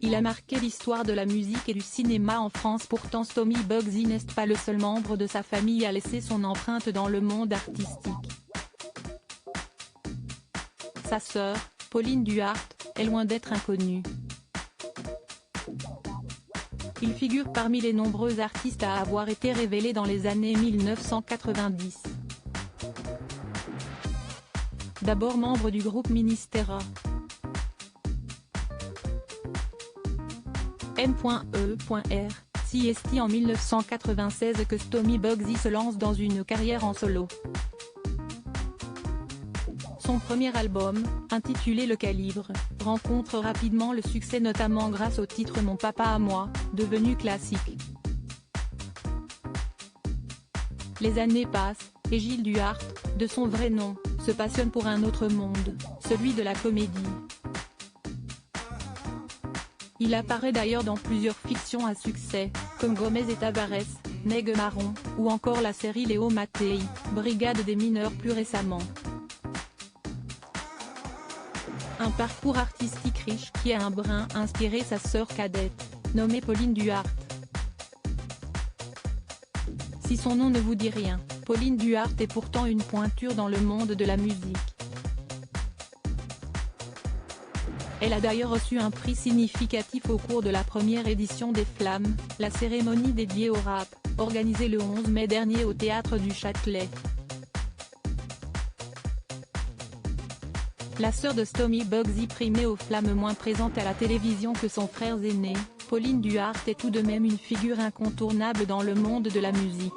Il a marqué l'histoire de la musique et du cinéma en France. Pourtant Stomy Bugsy n'est pas le seul membre de sa famille à laisser son empreinte dans le monde artistique. Sa sœur, Pauline Duarte, est loin d'être inconnue. Il figure parmi les nombreux artistes à avoir été révélés dans les années 1990. D'abord membre du groupe Ministera. M.E.R. CST en 1996 que Stomy Bugsy se lance dans une carrière en solo. Son premier album, intitulé Le Calibre, rencontre rapidement le succès notamment grâce au titre Mon papa à moi, devenu classique. Les années passent, et Gilles Duarte, de son vrai nom, se passionne pour un autre monde, celui de la comédie. Il apparaît d'ailleurs dans plusieurs fictions à succès, comme Gomez et Tavares, Nègre Marron, ou encore la série Léo Mattei, Brigade des mineurs plus récemment. Un parcours artistique riche qui a un brin inspiré sa sœur cadette, nommée Pauline Duarte. Si son nom ne vous dit rien, Pauline Duarte est pourtant une pointure dans le monde de la musique. Elle a d'ailleurs reçu un prix significatif au cours de la première édition des Flammes, la cérémonie dédiée au rap, organisée le 11 mai dernier au Théâtre du Châtelet. La sœur de Stomy Bugsy primée aux Flammes, moins présente à la télévision que son frère aîné, Pauline Duarte est tout de même une figure incontournable dans le monde de la musique.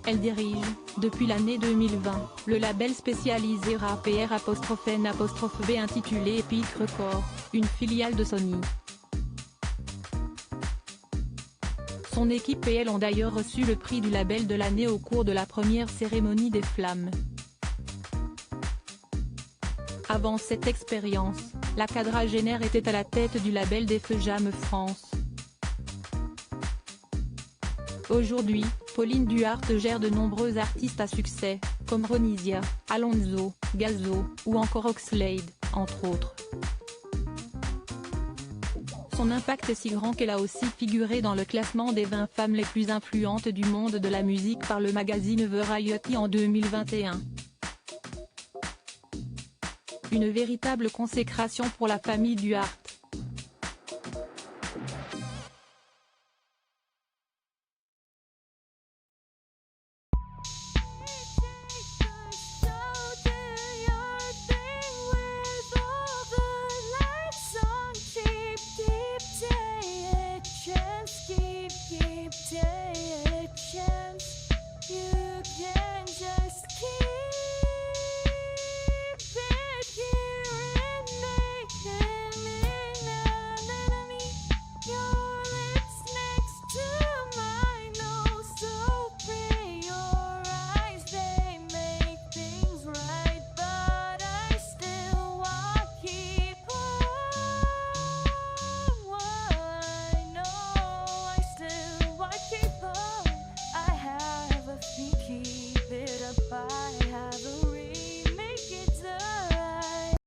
Elle dirige, depuis l'année 2020, le label spécialisé rap et R''N''B intitulé Epic Records, une filiale de Sony. Son équipe et elle ont d'ailleurs reçu le prix du label de l'année au cours de la première cérémonie des Flammes. Avant cette expérience, la quadragénaire était à la tête du label Def Jam France. Aujourd'hui, Pauline Duarte gère de nombreux artistes à succès, comme Ronisia, Alonso, Gazo, ou encore Oxlade, entre autres. Son impact est si grand qu'elle a aussi figuré dans le classement des 20 femmes les plus influentes du monde de la musique par le magazine Variety en 2021. Une véritable consécration pour la famille Duarte.